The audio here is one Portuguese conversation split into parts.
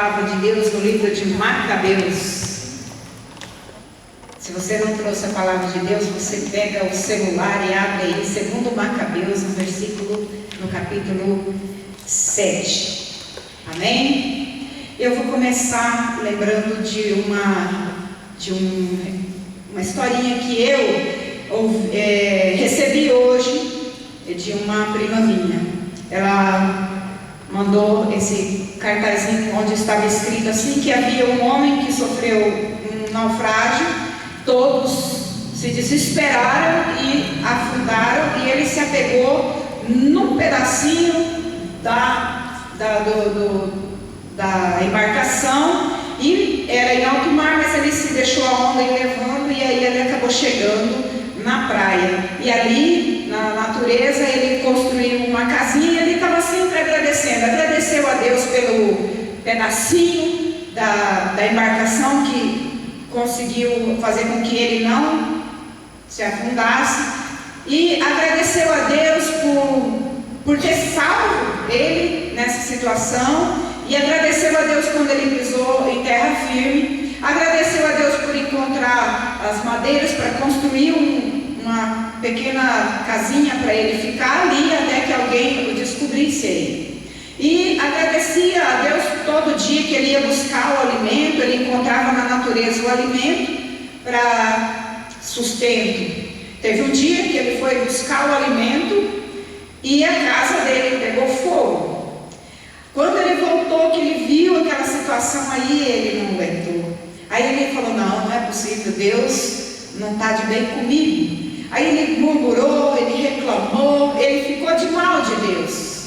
palavra de Deus no livro de Macabeus. Se você não trouxe a palavra de Deus, você pega o celular e abre aí, segundo Macabeus, no capítulo 7. Amém? Eu vou começar lembrando de uma historinha que eu recebi hoje de uma prima minha. Ela mandou esse cartazinho onde estava escrito assim, que havia um homem que sofreu um naufrágio. Todos se desesperaram e afundaram, e ele se apegou num pedacinho da embarcação, e era em alto mar, mas ele se deixou a onda ir levando, e aí ele acabou chegando na praia, e ali na natureza ele construiu uma casinha, e ele estava sempre agradeceu a Deus pelo pedacinho da embarcação que conseguiu fazer com que ele não se afundasse, e agradeceu a Deus por ter salvo ele nessa situação, e agradeceu a Deus quando ele pisou em terra firme, agradeceu a Deus por encontrar as madeiras para construir uma pequena casinha para ele ficar ali até que alguém o descobrisse ele. E agradecia a Deus todo dia que ele ia buscar o alimento, ele encontrava na natureza o alimento para sustento. Teve um dia que ele foi buscar o alimento e a casa dele pegou fogo. Quando ele voltou, que ele viu aquela situação, aí ele não aguentou. Aí ele falou, não é possível, Deus não está de bem comigo. Aí ele murmurou, ele reclamou, ele ficou de mal de Deus.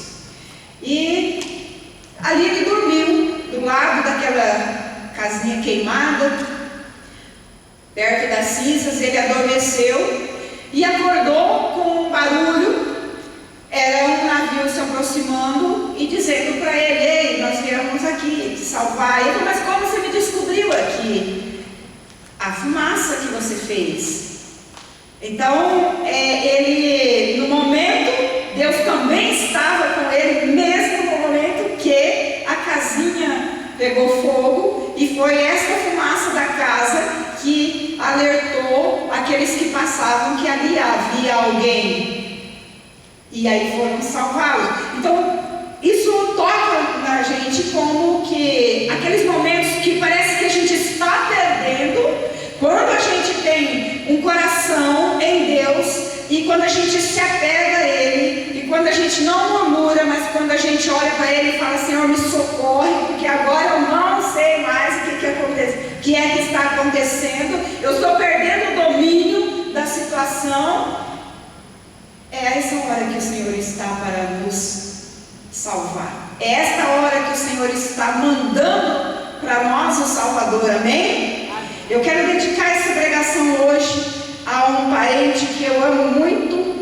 E ali ele dormiu, do lado daquela casinha queimada, perto das cinzas. Ele adormeceu e acordou com um barulho. Era um navio se aproximando e dizendo para ele, ei, nós viemos aqui te salvar. Ele falou, mas como você me descobriu aqui? A fumaça que você fez. Então, ele, no momento, Deus também estava com ele, mesmo no momento que a casinha pegou fogo, e foi esta fumaça da casa que alertou aqueles que passavam que ali havia alguém, e aí foram salvados. Então, isso toca na gente como que aqueles momentos que parece que a gente está perdendo, quando a gente tem um coração em Deus, e quando a gente se apega a Ele, e quando a gente não murmura, mas quando a gente olha para Ele e fala, Senhor, me socorre, porque agora eu não sei mais o que é que está acontecendo, eu estou perdendo o domínio da situação. É essa hora que o Senhor está para nos salvar. É esta hora que o Senhor está mandando para nós o Salvador, amém? Eu quero dedicar essa pregação hoje a um parente que eu amo muito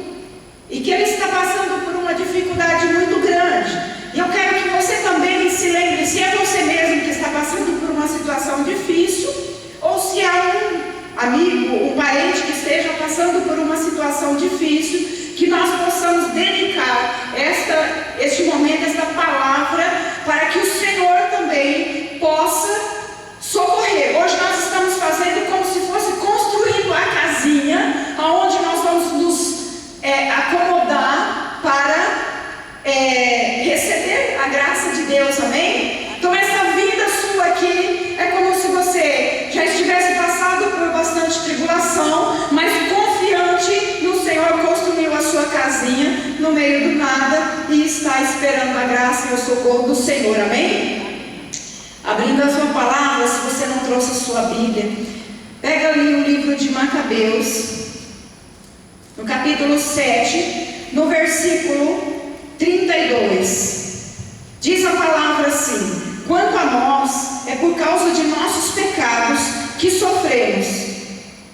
e que ele está passando por uma dificuldade muito grande. E eu quero que você também se lembre, se é você mesmo que está passando por uma situação difícil, ou se há um amigo, um parente que esteja passando por uma situação difícil, que nós possamos dedicar este momento, esta palavra, para que o Senhor também possa socorrer. Hoje nós estamos fazendo como se fosse construindo a casinha, onde nós vamos nos acomodar para receber a graça de Deus, amém? Então essa vida sua aqui é como se você já estivesse passado por bastante tribulação, mas confiante no Senhor, construiu a sua casinha no meio do nada e está esperando a graça e o socorro do Senhor, amém? Abrindo a sua palavra, se você não trouxe a sua Bíblia, pega ali o livro de Macabeus, no capítulo 7, no versículo 32. Diz a palavra assim: quanto a nós, é por causa de nossos pecados que sofremos,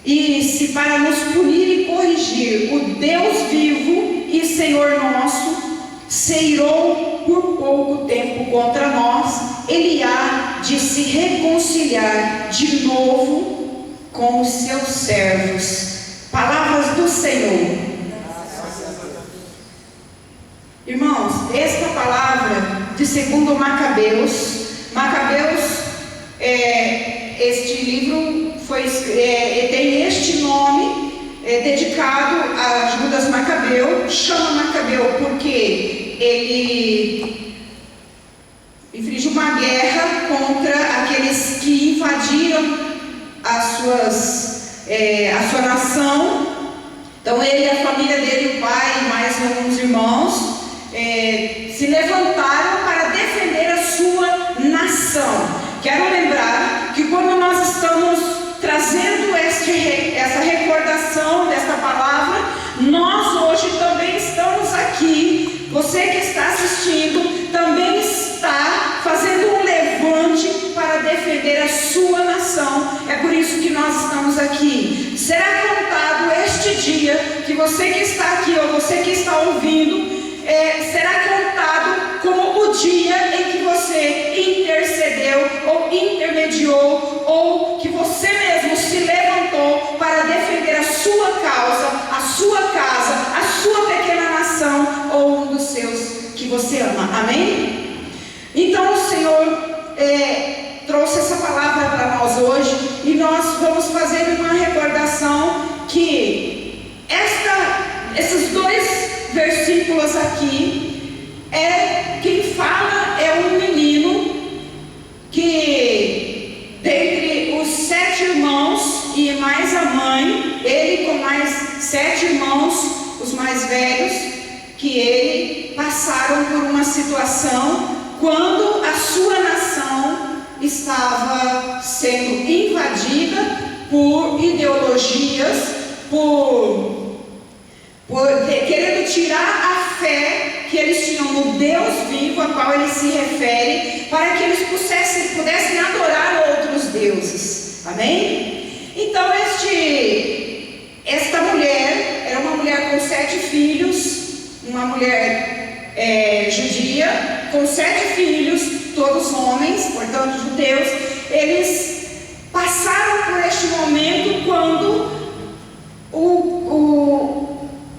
e se para nos punir e corrigir o Deus vivo e Senhor nosso se irou por pouco tempo contra nós, Ele há de se reconciliar de novo com os seus servos. Palavras do Senhor. Irmãos, esta palavra de segundo Macabeus este livro tem este nome dedicado a Judas Macabeu. Chama Macabeu porque ele infligiu uma guerra contra aqueles que invadiram a sua nação. Então ele, a família dele, o pai e mais alguns irmãos se levantaram para defender a sua nação. Quero lembrar que quando nós estamos trazendo essa recordação desta palavra, nós hoje também estamos aqui. Você que está assistindo também está fazendo um levante para defender a sua nação. É por isso que nós estamos aqui. Será contado este dia que você que está aqui ou você que está ouvindo, será contado como o dia em que você intercedeu ou intermediou, ou que você mesmo se levantou para defender a sua causa, a sua casa, a sua pequena nação ou um dos seus que você ama. Amém? Então o Senhor trouxe essa palavra para nós hoje, e nós vamos fazer uma recordação que esses dois versículos aqui, quem fala é um menino que, dentre os 7 irmãos e mais a mãe, ele com mais 7 irmãos, os mais velhos, que ele passaram por uma situação quando a sua nação estava sendo invadida por ideologias, querendo tirar a fé que eles tinham no Deus vivo, a qual ele se refere, para que eles pudessem adorar outros deuses. Amém? Então esta mulher era uma mulher com 7 filhos, uma mulher judia, com 7 filhos, todos homens, portanto judeus. Eles passaram por este momento quando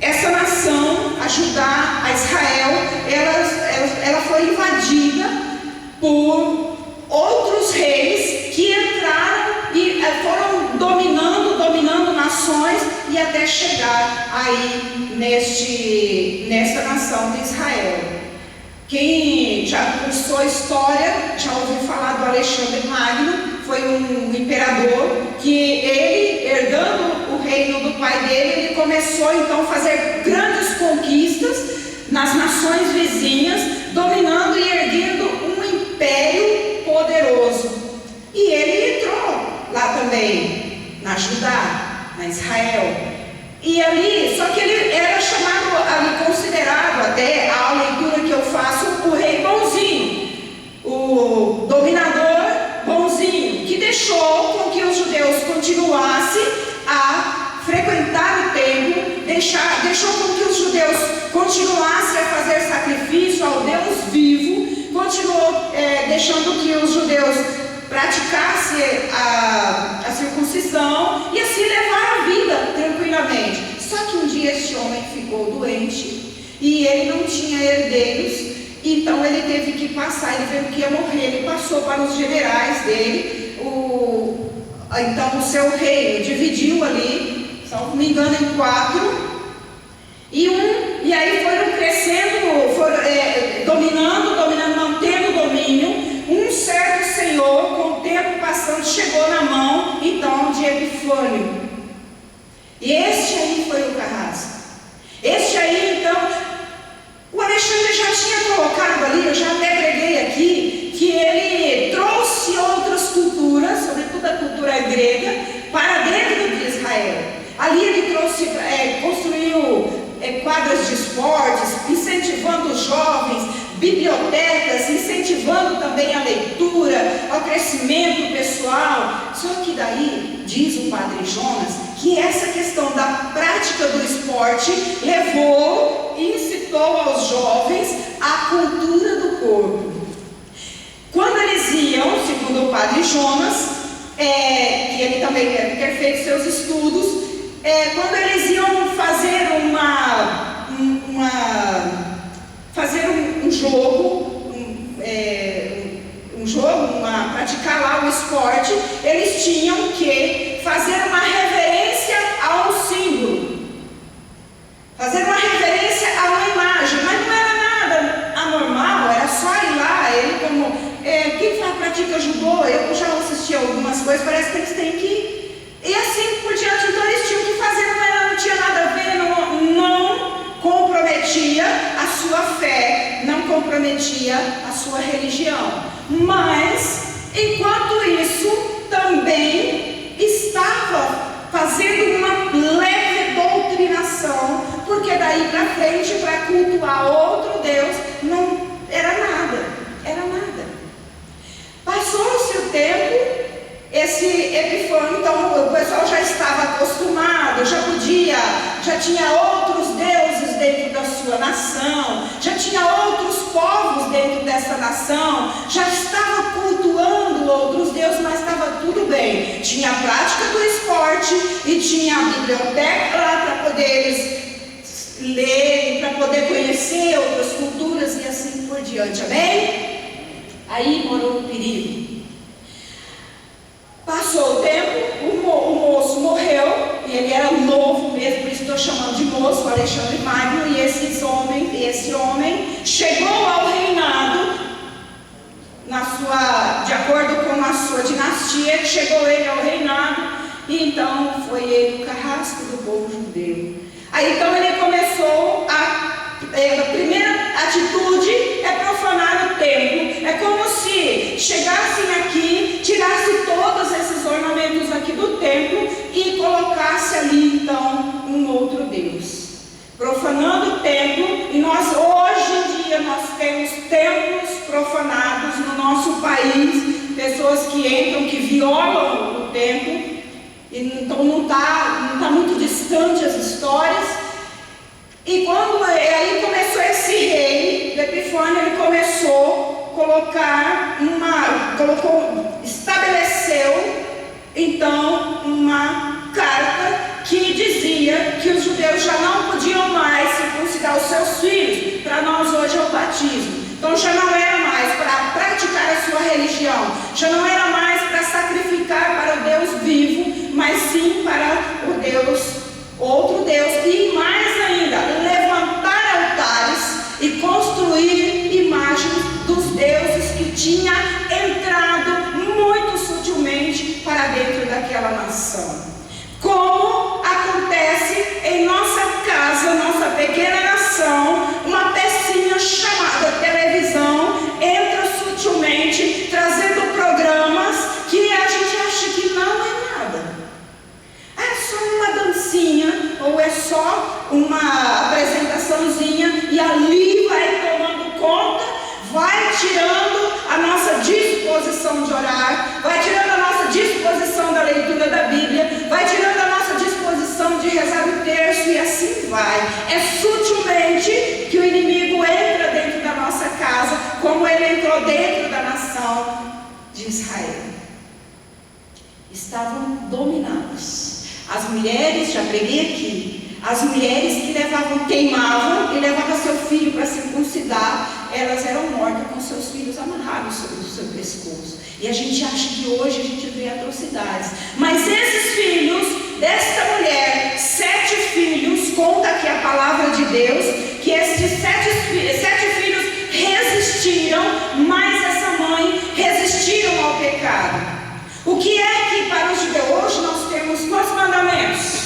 essa nação, a Judá, a Israel, ela foi invadida por outros reis que entraram e foram dominando nações, e até chegar aí nesta nação de Israel. Quem já cursou a história já ouviu falar do Alexandre Magno. Foi um imperador que ele, herdando o reino do pai dele, ele começou então a fazer grandes conquistas nas nações vizinhas, dominando e erguendo um império poderoso. E ele entrou lá também, na Judá, na Israel. E ali, só que ele era chamado, ali considerado, até a leitura que eu faço, o rei bonzinho, o dominador bonzinho, que deixou com que os judeus continuassem a frequentar o templo, deixou com que os judeus continuassem a fazer sacrifício ao Deus vivo, continuou deixando que os judeus praticassem a circuncisão e assim levar a vida tranquilamente. Só que um dia este homem ficou doente e ele não tinha herdeiros, então ele teve que passar, ele viu que ia morrer, ele passou para os generais dele, então o seu reino dividiu ali, se não me engano, em 4, e aí foram crescendo, dominando, mantendo o domínio. Um certo senhor, com o tempo passando, chegou na mão então de Epifânio, e este aí foi o carrasco. Este aí então, o Alexandre já tinha colocado ali, eu já até preguei aqui, que ele trouxe outras culturas, sobretudo a cultura grega, para dentro de Israel. Ali ele trouxe, construiu quadras de esportes, incentivando os jovens, bibliotecas, incentivando também a leitura, ao crescimento pessoal. Só que daí, diz o padre Jonas, que essa questão da prática do esporte levou e incitou aos jovens a cultura do corpo. Quando eles iam, segundo o padre Jonas, que ele também deve ter feito seus estudos, quando eles iam fazer um jogo jogo, praticar lá o esporte, eles tinham que fazer uma reverência a um símbolo, fazer uma reverência a uma imagem, mas não era nada anormal, era só ir lá. Ele como quem pratica judô, eu já assisti algumas coisas, parece que eles têm que ir, e assim por diante. Então eles tinham que fazer, não tinha nada a ver, não comprometia a sua fé, não comprometia a sua religião, mas enquanto isso também estava fazendo uma leve doutrinação, porque daí para frente, para cultuar outro Deus, não era nada, Passou-se o tempo, esse Epifânio, então o pessoal já estava acostumado, já tinha outros deuses dentro da sua nação, já tinha outros povos dentro dessa nação, já estava cultuando outros deuses, mas estava tudo bem. Tinha a prática do esporte e tinha a biblioteca lá para poder eles lerem, para poder conhecer outras culturas e assim por diante, amém? Aí morou o perigo. Passou o tempo, o moço morreu, e ele era novo mesmo, por isso estou chamando de moço, Alexandre Magno, e esse homem chegou ao reinado, de acordo com a sua dinastia, chegou ele ao reinado, e então foi ele o carrasco do povo judeu. Aí então ele começou a primeira atitude é profanar o templo. É como se chegassem aqui, tirasse todos esses ornamentos aqui do templo e colocasse ali então um outro Deus, profanando o templo. E nós hoje em dia nós temos templos profanados no nosso país, pessoas que entram, que violam o templo. E então não está muito distante as histórias. E quando aí começou esse rei, Epifânio, ele começou a estabeleceu então uma carta que dizia que os judeus já não podiam mais circuncidar os seus filhos. Para nós hoje é o batismo. Então já não era mais para praticar a sua religião, já não era mais para sacrificar para o Deus vivo, mas sim para o Deus, outro Deus, e mais ainda, levantar altares e construir imagens dos deuses que tinha entrado muito sutilmente para dentro daquela nação. Como acontece em nossa casa, nossa pequena nação, uma pecinha chamada televisão entra sutilmente, trazendo programas que a gente acha que não é nada. É só uma dancinha, ou é só uma apresentaçãozinha, e ali vai tomando conta, vai tirando a nossa disposição de orar, vai tirando a nossa disposição da leitura da Bíblia, vai tirando a nossa disposição de rezar o terço, e assim vai. É sutilmente que o inimigo entra dentro da nossa casa, como ele entrou dentro da nação de Israel. Estavam dominados. As mulheres, já preguei aqui, as mulheres que queimavam e levavam seu filho para circuncidar, elas eram mortas com seus filhos amarrados sobre o seu pescoço. E a gente acha que hoje a gente vê atrocidades, mas esses filhos desta mulher, 7 filhos, conta aqui a palavra de Deus, que esses 7 filhos resistiram, mas essa mãe resistiram ao pecado. O que é que para os judeus hoje nós temos quantos mandamentos?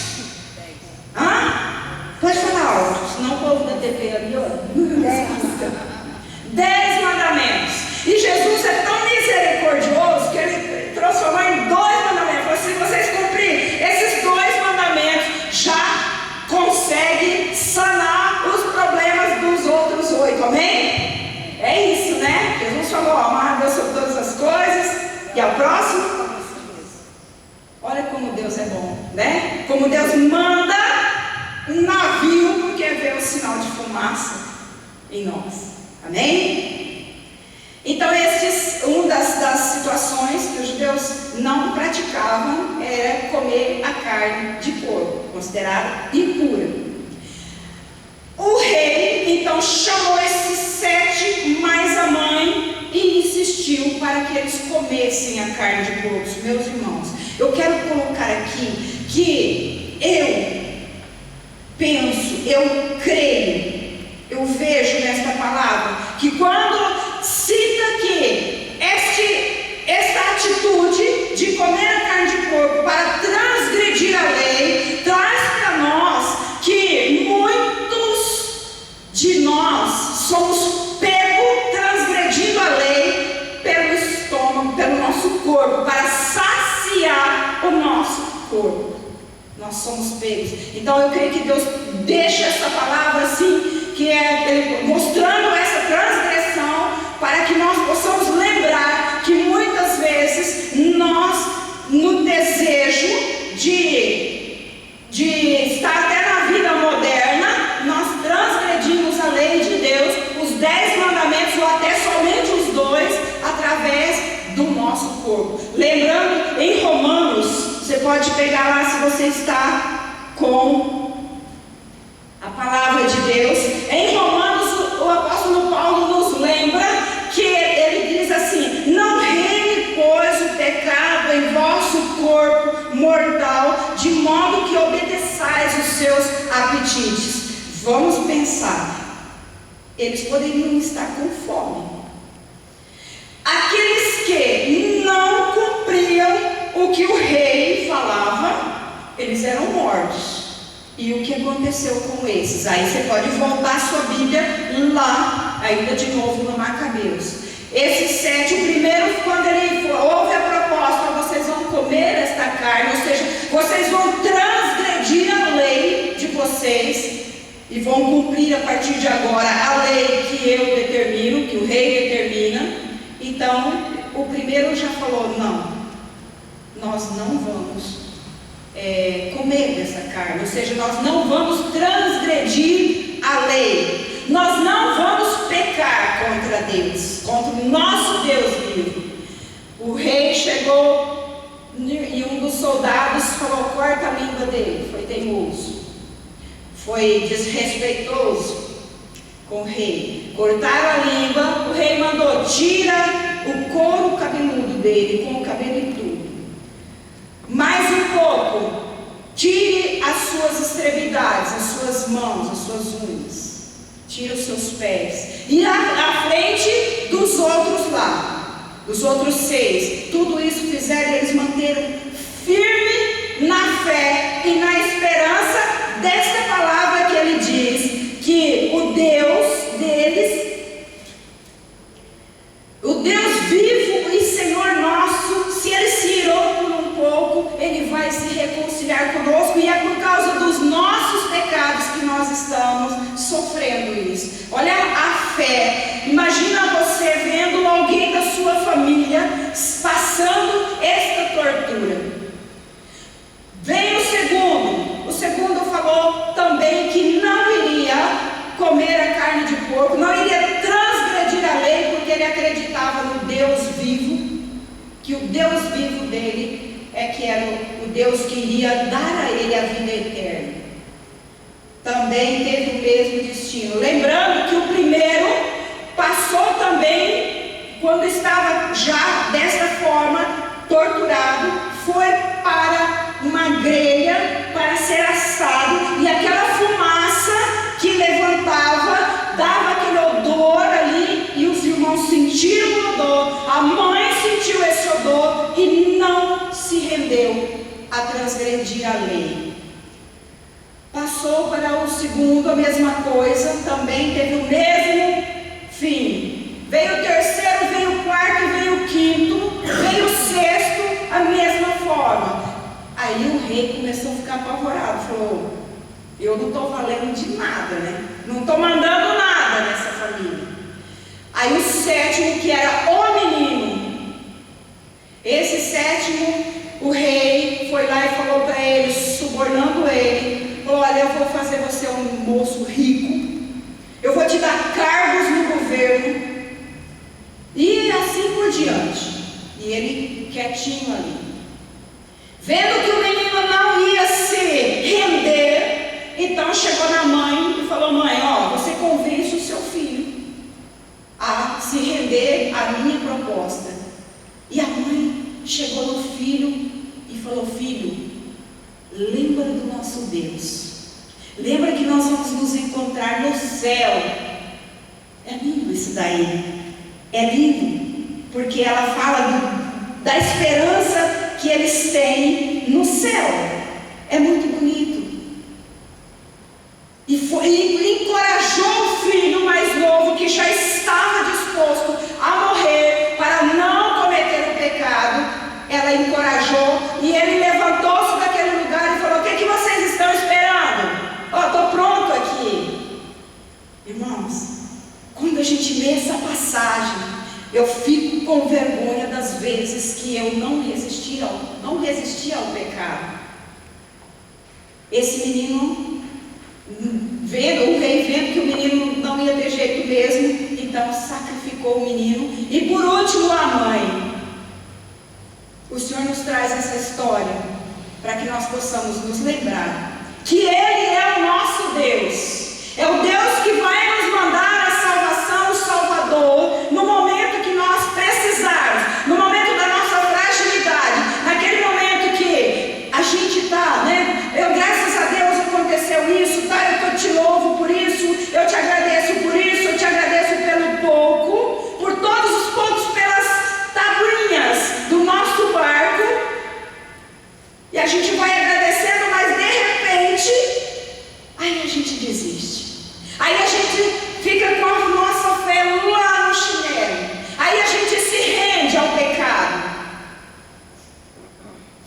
Pode falar alto, senão o povo da TV ali, ó. 10 mandamentos. E Jesus é tão misericordioso que ele transformou em 2 mandamentos. Falou, se vocês cumprirem esses 2 mandamentos, já consegue sanar os problemas dos outros 8, amém? É isso, né? Jesus falou, amar a Deus sobre todas as coisas. E ao próximo? Olha como Deus é bom, né? Como Deus manda um navio porque vê o sinal de fumaça em nós, amém? Então uma das situações que os judeus não praticavam era comer a carne de porco, considerada impura. O rei então chamou esses 7 mais a mãe e insistiu para que eles comessem a carne de porcos. Meus irmãos, eu quero colocar aqui que eu penso, eu creio, eu vejo nesta palavra que quando cita que esta atitude de comer a carne de porco para transgredir a lei, traz para nós que muitos de nós somos pegos transgredindo a lei pelo estômago, pelo nosso corpo, para saciar o nosso corpo. Nós somos pegos. Então eu creio que Deus deixa essa palavra assim, que é Ele mostrando essa transgressão, para que nós possamos lembrar que muitas vezes nós, no desejo de estar até na vida moderna, nós transgredimos a lei de Deus, os 10 mandamentos, ou até somente os 2, através do nosso corpo. Lembrando, em Romanos, você pode pegar lá se você está com a palavra de Deus. Em Romanos, o apóstolo Paulo nos lembra que ele diz assim: não reine, pois, o pecado em vosso corpo mortal, de modo que obedeçais os seus apetites. Vamos pensar, eles poderiam estar com fome. Aqueles que não cumpriam o que o rei falava, eles eram mortos. E o que aconteceu com esses? Aí você pode voltar a sua Bíblia lá, ainda de novo no Macabeus. Esses 7, o primeiro, quando ele houve a proposta, vocês vão comer esta carne, ou seja, vocês vão transgredir a lei de vocês e vão cumprir a partir de agora a lei que eu determino, que o rei determina. Então, o primeiro já falou: não, nós não vamos comer dessa carne, ou seja, nós não vamos transgredir a lei, nós não vamos pecar contra Deus, contra o nosso Deus vivo. O rei chegou e um dos soldados falou: corta a língua dele. Foi teimoso, foi desrespeitoso com o rei. Cortaram a língua. O rei mandou: tira o couro cabeludo dele, com o cabelo e tudo. Mais um pouco, tire as suas extremidades, as suas mãos, as suas unhas, tire os seus pés, e à frente dos outros lá, dos outros 6, tudo isso fizeram, eles manteram firme na fé e na esperança desta palavra que ele diz, que o Deus deles, o Deus vivo e Senhor nosso, se ele se irou por um pouco, ele vai se reconciliar conosco, e é por causa dos nossos pecados que nós estamos sofrendo isso. Olha a fé. Imagina você vendo alguém da sua família passando esta tortura. Vem o segundo falou também que não iria comer a carne de porco, não iria transgredir a lei, porque ele acreditava no Deus vivo, que o Deus vivo dele que era o Deus que iria dar a ele a vida eterna. Também teve o mesmo destino. Lembrando que o primeiro passou também, quando estava já dessa forma torturado, foi para uma grelha para ser assado, e aquela fumaça que levantava dava aquele odor ali, e os irmãos sentiram o odor, a mãe sentiu esse odor e não se rendeu a transgredir a lei. Passou para o segundo, a mesma coisa, também teve o mesmo fim. Veio o terceiro, veio o quarto, veio o quinto, veio o sexto, a mesma forma. Aí o rei começou a ficar apavorado, falou: eu não estou valendo de nada, né? Não estou mandando nada nessa família. Aí o sétimo, que era o menino, esse sétimo, o rei foi lá e falou para ele, subornando ele, falou: olha, eu vou fazer você um moço rico, eu vou te dar cargos no governo, e assim por diante. E ele quietinho ali, vendo que o menino não ia se render, então chegou na mãe e falou: mãe, ó, você convence o seu filho a se render à minha proposta. chegou no filho e falou: filho, lembra do nosso Deus. Lembra que nós vamos nos encontrar no céu. É lindo isso daí. É lindo, porque ela fala da esperança que eles têm no céu. É muito bonito. E encorajou o filho mais novo, que já estava disposto a morrer para não cometer o pecado. Ela encorajou e ele levantou-se daquele lugar e falou: o que vocês estão esperando? Estou pronto aqui. Irmãos, quando a gente lê essa passagem, eu fico com vergonha das vezes que eu não resisti ao pecado. Esse menino, o rei vendo que o menino não ia ter jeito mesmo, então sacrificou o menino. E por último, a mãe. O Senhor nos traz essa história para que nós possamos nos lembrar que Ele é o nosso Deus. É o Deus que vai nos mandar a salvação, o Salvador, no momento que nós precisarmos, no momento da nossa fragilidade, naquele momento que a gente está, graças a Deus aconteceu isso, eu te louvo por isso, eu te agradeço por isso, eu te agradeço pelo pouco, por todos os poucos, pelas tabuinhas do nosso barco, e a gente vai agradecendo, mas de repente, aí a gente desiste. Aí a gente fica com a nossa fé lá no chinelo. Aí a gente se rende ao pecado.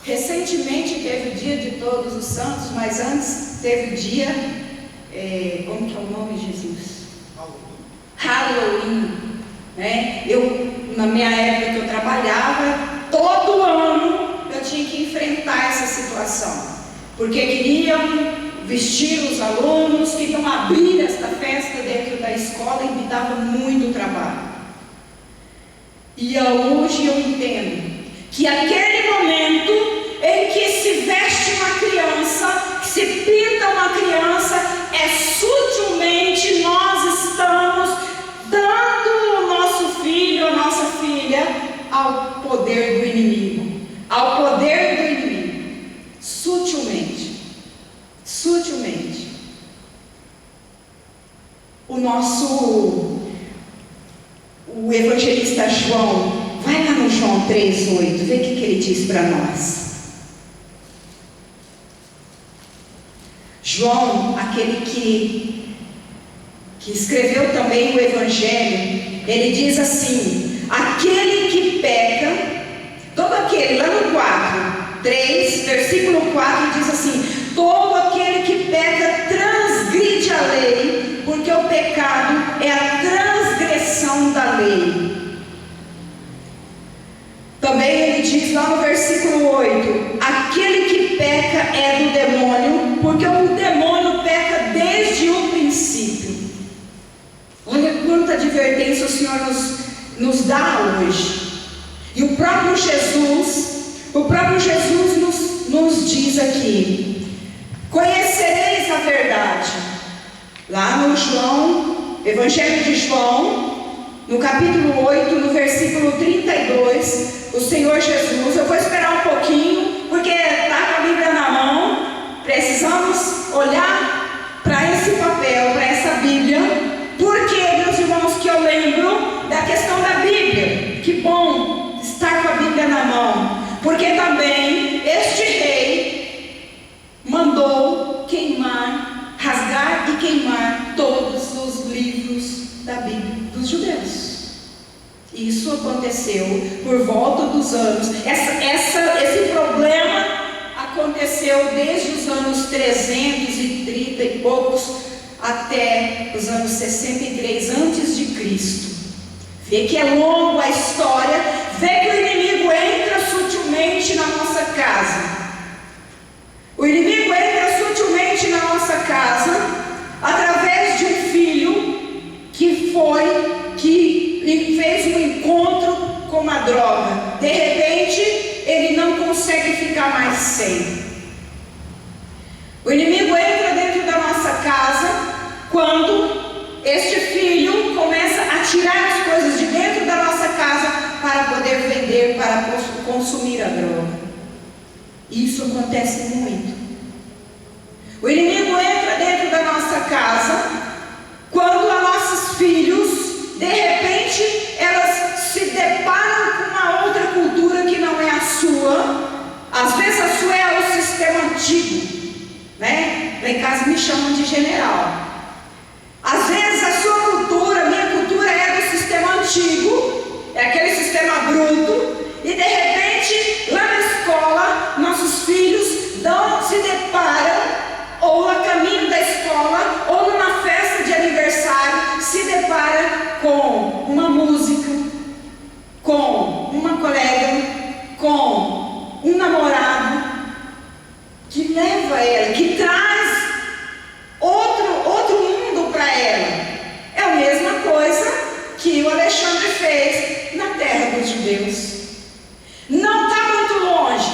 Recentemente teve o dia de Todos os Santos, mas antes teve o dia, como que é o nome, Jesus? Halloween. Na minha época que eu trabalhava, todo ano eu tinha que enfrentar essa situação, porque queriam vestir os alunos, queriam abrir esta festa dentro da escola e me dava muito trabalho. E hoje eu entendo que aquele momento em que se veste uma criança, que se pinta uma criança, sutilmente nós estamos dando o nosso filho, a nossa filha, ao poder do inimigo. Ao poder do inimigo. Sutilmente. O evangelista João, vai lá no João 3,8, vê o que ele diz para nós. João, aquele que escreveu também o Evangelho, ele diz assim: aquele que peca, todo aquele, lá no 3, versículo 4, diz assim: todo aquele que peca transgride a lei, porque o pecado é a transgressão da lei. Também ele diz lá no versículo 8: aquele que peca é do demônio, porque o demônio peca desde o princípio. Olha quanta advertência o Senhor nos dá hoje. E o próprio Jesus nos diz aqui: conhecereis a verdade. Lá no Evangelho de João, no capítulo 8, no versículo 32, o Senhor Jesus, eu vou esperar um pouquinho, porque está com a Bíblia na mão, precisamos olhar para esse papel, para essa Bíblia, porque, meus irmãos, que eu lembro da questão da Bíblia. Que bom estar com a Bíblia na mão, porque também este rei mandou rasgar e queimar todos os livros da Bíblia dos judeus. Isso aconteceu por volta dos anos. Esse problema aconteceu desde os anos 330 e poucos até os anos 63 antes de Cristo. Vê que é longo a história. Vê que o inimigo entra sutilmente na nossa casa. O inimigo entra sutilmente na nossa casa através de um filho que fez um encontro com uma droga. De repente, ele não consegue ficar mais sem. O inimigo entra dentro da nossa casa quando este filho começa a tirar as coisas de dentro da nossa casa para poder vender, para consumir a droga. Isso acontece muito. O inimigo entra dentro da nossa casa quando os nossos filhos, de repente, elas se deparam com uma outra cultura que não é a sua. Às vezes a sua é o sistema antigo, né? Lá em casa me chamam de general. Às vezes a sua cultura, a minha cultura é do sistema antigo, é aquele sistema bruto, e de repente, lá na escola, nossos filhos se deparam, ou a caminho da escola, ou numa festa de aniversário, se depara com uma música, com uma colega, com um namorado, que leva ela, que traz outro mundo para ela. É a mesma coisa que o Alexandre fez na terra dos judeus. Não está muito longe.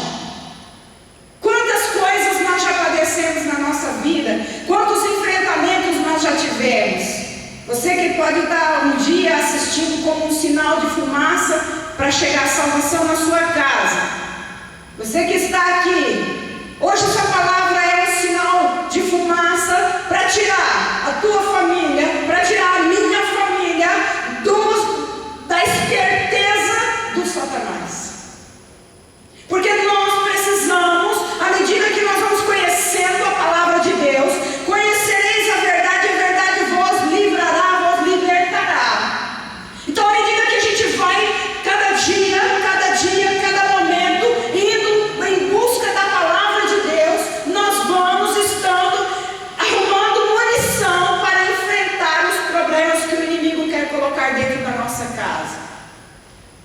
Quantas coisas nós já padecemos na nossa vida, quantos enfrentamentos nós já tivemos. Você que pode estar um dia assistindo como um sinal de fumaça para chegar à salvação na sua casa. Você que está aqui, hoje essa palavra é um sinal de fumaça para tirar a tua família, para tirar a minha família da esperteza do Satanás. Porque nós precisamos, à medida que nós vamos conhecendo a palavra de Deus, conhecereis a verdade, e a verdade vos livrará, vos libertará. Então, à medida que a gente vai, cada dia, cada momento, indo em busca da palavra de Deus, nós vamos estando arrumando munição para enfrentar os problemas que o inimigo quer colocar dentro da nossa casa.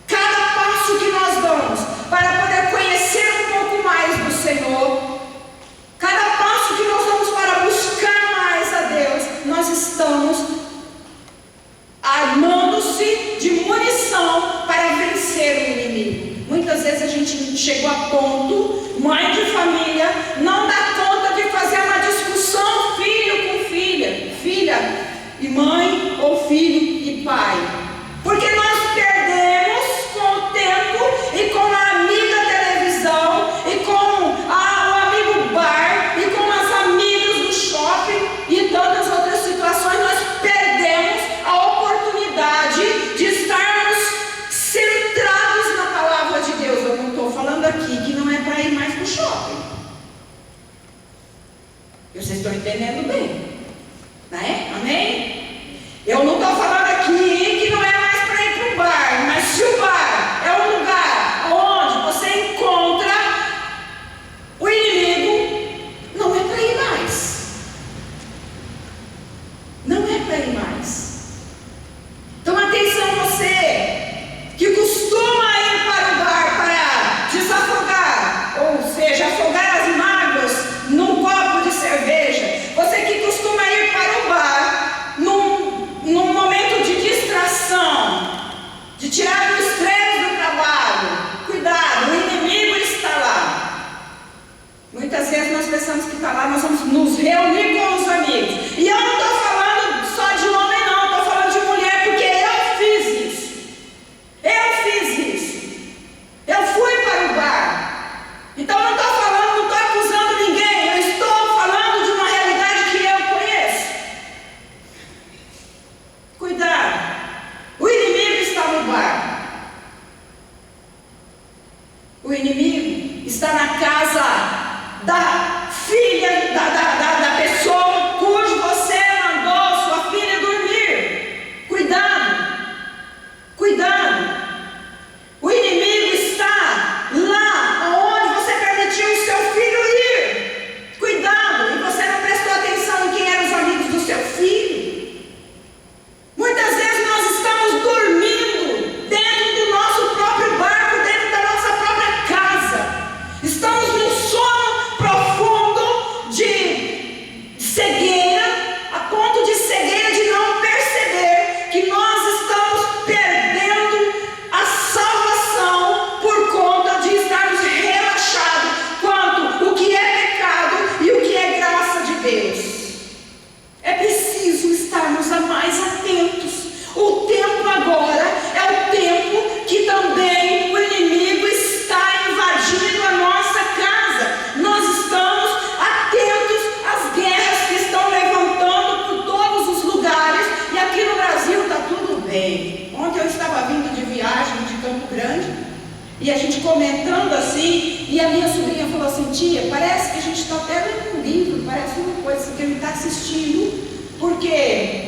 Cada passo que nós damos para poder conhecer um pouco mais do Senhor, cada passo que nós damos para buscar mais a Deus, nós estamos armando-se de munição para vencer o inimigo. Muitas vezes a gente chegou a ponto, mãe de família, não dá conta de fazer uma discussão filho com filha, filha e mãe, ou filho e pai, porque nós perdemos com o tempo e com a amiga televisão e com o amigo bar e com as amigas do shopping e tantas outras situações. Nós perdemos a oportunidade de estarmos centrados na palavra de Deus. Eu não estou falando aqui que não é para ir mais para o shopping. Vocês estão entendendo bem, né? Amém? Eu não estou falando aqui que não é mais para ir para o bar, mas se o bar é um lugar onde você encontra o inimigo, não é para ir mais. Não é para ir mais. Então atenção, você que costuma ir para o bar para desafogar, ou seja, afogar as mágoas num copo de cerveja. Você que costuma ir para o bar num momento de distração, de tirar o estresse do trabalho. Cuidado, o inimigo está lá. Muitas vezes nós pensamos que está lá, nós vamos nos reunir com os amigos. E eu não estou falando só de homem, não, estou falando de mulher, porque eu fiz isso. Eu fui para o bar. Então não estou falando, não estou acusando ninguém, eu estou falando de uma realidade que eu conheço. Cuidado, o inimigo está no bar. O inimigo está na casa da filha, da pessoa cujo você mandou sua filha dormir. Cuidado. O inimigo está lá onde você permitiu o seu filho ir. Cuidado, e você não prestou atenção em quem eram os amigos do seu filho. Muitas vezes nós estamos dormindo dentro do nosso próprio barco, dentro da nossa própria casa. Estamos num sono profundo de E a gente comentando assim, e a minha sobrinha falou assim, tia, parece que a gente está até lendo um livro, parece uma coisa que a gente está assistindo, porque